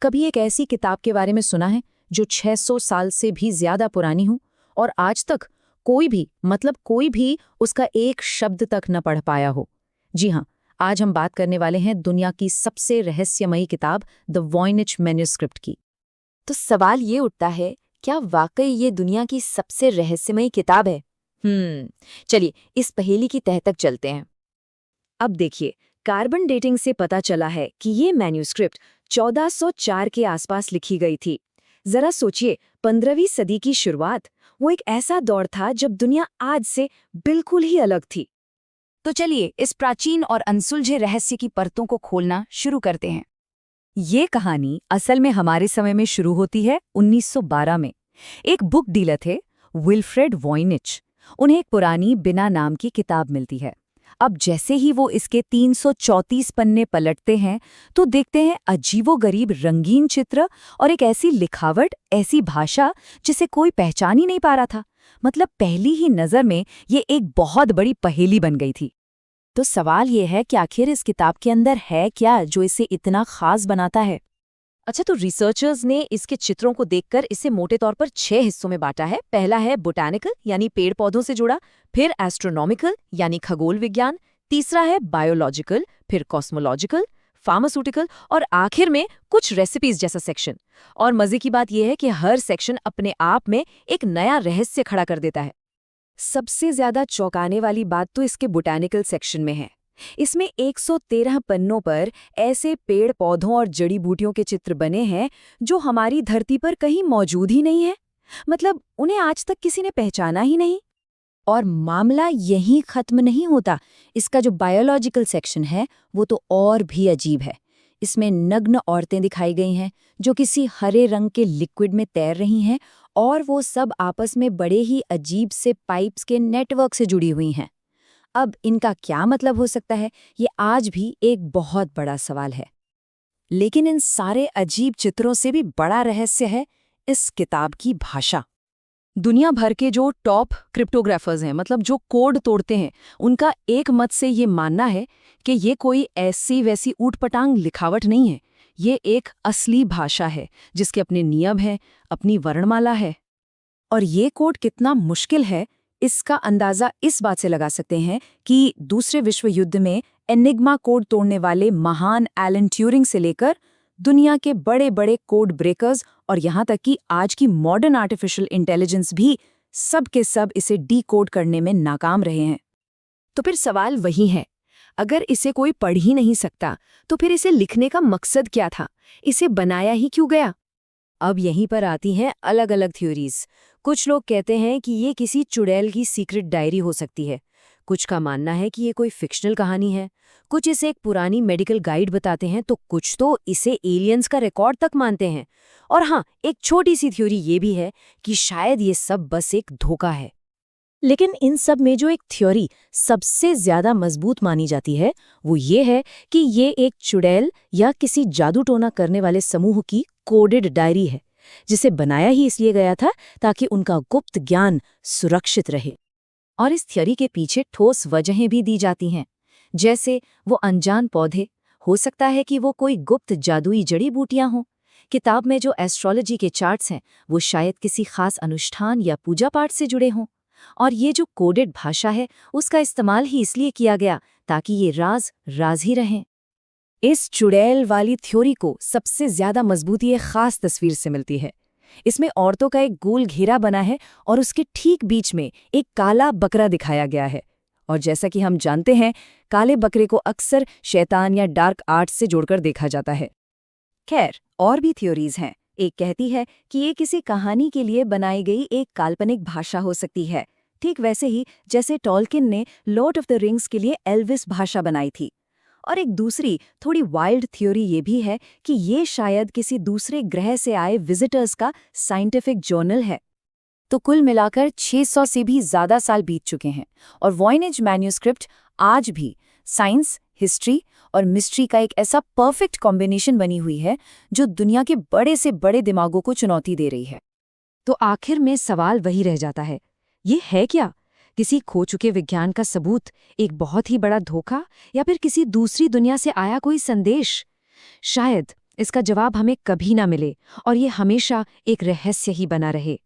कभी एक ऐसी किताब के बारे में सुना है जो 600 साल से भी ज्यादा पुरानी हो और आज तक कोई भी उसका एक शब्द तक न पढ़ पाया हो? जी हाँ, आज हम बात करने वाले हैं दुनिया की सबसे रहस्यमयी किताब द वॉयनिच मैन्युस्क्रिप्ट की। तो सवाल ये उठता है, क्या वाकई ये दुनिया की सबसे रहस्यमयी किताब है? चलिए इस पहेली की तह तक चलते हैं। अब देखिए, कार्बन डेटिंग से पता चला है कि ये मैन्युस्क्रिप्ट 1404 के आसपास लिखी गई थी। जरा सोचिए, 15वीं सदी की शुरुआत, वो एक ऐसा दौर था जब दुनिया आज से बिल्कुल ही अलग थी। तो चलिए इस प्राचीन और अनसुलझे रहस्य की परतों को खोलना शुरू करते हैं। ये कहानी असल में हमारे समय में शुरू होती है 1912 में। एक बुक डीलर थे, विल्फ्रेड वॉयनिच। उन्हें एक पुरानी बिना नाम की किताब मिलती है। अब जैसे ही वो इसके 334 पन्ने पलटते हैं तो देखते हैं अजीबोगरीब रंगीन चित्र और एक ऐसी लिखावट, ऐसी भाषा जिसे कोई पहचान ही नहीं पा रहा था। मतलब पहली ही नज़र में ये एक बहुत बड़ी पहेली बन गई थी। तो सवाल ये है कि आखिर इस किताब के अंदर है क्या जो इसे इतना खास बनाता है? अच्छा, तो रिसर्चर्स ने इसके चित्रों को देखकर इसे मोटे तौर पर 6 हिस्सों में बांटा है। पहला है बोटैनिकल यानी पेड़ पौधों से जुड़ा, फिर एस्ट्रोनॉमिकल यानी खगोल विज्ञान, तीसरा है बायोलॉजिकल, फिर कॉस्मोलॉजिकल, फार्मास्यूटिकल और आखिर में कुछ रेसिपीज जैसा सेक्शन। और मजे की बात यह है कि हर सेक्शन अपने आप में एक नया रहस्य खड़ा कर देता है। सबसे ज्यादा चौंकाने वाली बात तो इसके बोटैनिकल सेक्शन में है। इसमें 113 पन्नों पर ऐसे पेड़ पौधों और जड़ी बूटियों के चित्र बने हैं जो हमारी धरती पर कहीं मौजूद ही नहीं है। मतलब उन्हें आज तक किसी ने पहचाना ही नहीं। और मामला यहीं खत्म नहीं होता। इसका जो बायोलॉजिकल सेक्शन है वो तो और भी अजीब है। इसमें नग्न औरतें दिखाई गई हैं जो किसी हरे रंग के लिक्विड में तैर रही हैं और वो सब आपस में बड़े ही अजीब से पाइप्स के नेटवर्क से जुड़ी हुई हैं। अब इनका क्या मतलब हो सकता है, ये आज भी एक बहुत बड़ा सवाल है। लेकिन इन सारे अजीब चित्रों से भी बड़ा रहस्य है इस किताब की भाषा। दुनिया भर के जो टॉप क्रिप्टोग्राफर्स हैं, मतलब जो कोड तोड़ते हैं, उनका एक मत से ये मानना है कि ये कोई ऐसी वैसी ऊटपटांग लिखावट नहीं है। ये एक असली भाषा है जिसके अपने नियम हैं, अपनी वर्णमाला है। और ये कोड कितना मुश्किल है, इसका अंदाजा इस बात से लगा सकते हैं कि दूसरे विश्व युद्ध में एनिग्मा कोड तोड़ने वाले महान एलन ट्यूरिंग से लेकर दुनिया के बड़े बड़े कोड ब्रेकर्स और यहाँ तक कि आज की मॉडर्न आर्टिफिशियल इंटेलिजेंस भी सब के सब इसे डीकोड करने में नाकाम रहे हैं। तो फिर सवाल वही है, अगर इसे कोई पढ़ ही नहीं सकता तो फिर इसे लिखने का मकसद क्या था? इसे बनाया ही क्यों गया? अब यहीं पर आती हैं अलग अलग थ्योरीज। कुछ लोग कहते हैं कि ये किसी चुड़ैल की सीक्रेट डायरी हो सकती है। कुछ का मानना है कि ये कोई फिक्शनल कहानी है। कुछ इसे एक पुरानी मेडिकल गाइड बताते हैं, तो कुछ तो इसे एलियंस का रिकॉर्ड तक मानते हैं। और हाँ, एक छोटी सी थ्योरी ये भी है कि शायद ये सब बस एक धोखा है। लेकिन इन सब में जो एक थ्योरी सबसे ज्यादा मजबूत मानी जाती है वो ये है कि ये एक चुड़ैल या किसी जादू टोना करने वाले समूह की कोडेड डायरी है, जिसे बनाया ही इसलिए गया था ताकि उनका गुप्त ज्ञान सुरक्षित रहे। और इस थ्योरी के पीछे ठोस वजहें भी दी जाती हैं, जैसे वो अनजान पौधे, हो सकता है कि वो कोई गुप्त जादुई जड़ी बूटियां हों। किताब में जो एस्ट्रोलॉजी के चार्ट्स हैं वो शायद किसी खास अनुष्ठान या पूजा पाठ से जुड़े हों। और ये जो कोडेड भाषा है उसका इस्तेमाल ही इसलिए किया गया ताकि ये राज राज ही रहें। इस चुड़ैल वाली थ्योरी को सबसे ज्यादा मजबूती एक खास तस्वीर से मिलती है। इसमें औरतों का एक गोल घेरा बना है और उसके ठीक बीच में एक काला बकरा दिखाया गया है। और जैसा कि हम जानते हैं, काले बकरे को अक्सर शैतान या डार्क आर्ट्स से जोड़कर देखा जाता है। खैर, और भी थ्योरीज हैं। एक कहती है कि ये किसी कहानी के लिए बनाई गई एक काल्पनिक भाषा हो सकती है, ठीक वैसे ही जैसे टॉलकिन ने लॉर्ड ऑफ द रिंग्स के लिए एल्विस भाषा बनाई थी। और एक दूसरी थोड़ी वाइल्ड थ्योरी ये भी है कि ये शायद किसी दूसरे ग्रह से आए विजिटर्स का साइंटिफिक जर्नल है। तो कुल मिलाकर 600 से भी ज्यादा साल बीत चुके हैं और वॉयनिच मैन्युस्क्रिप्ट आज भी साइंस, हिस्ट्री और मिस्ट्री का एक ऐसा परफेक्ट कॉम्बिनेशन बनी हुई है जो दुनिया के बड़े से बड़े दिमागों को चुनौती दे रही है। तो आखिर में सवाल वही रह जाता है, ये है क्या? किसी खो चुके विज्ञान का सबूत, एक बहुत ही बड़ा धोखा, या फिर किसी दूसरी दुनिया से आया कोई संदेश? शायद इसका जवाब हमें कभी ना मिले और ये हमेशा एक रहस्य ही बना रहे।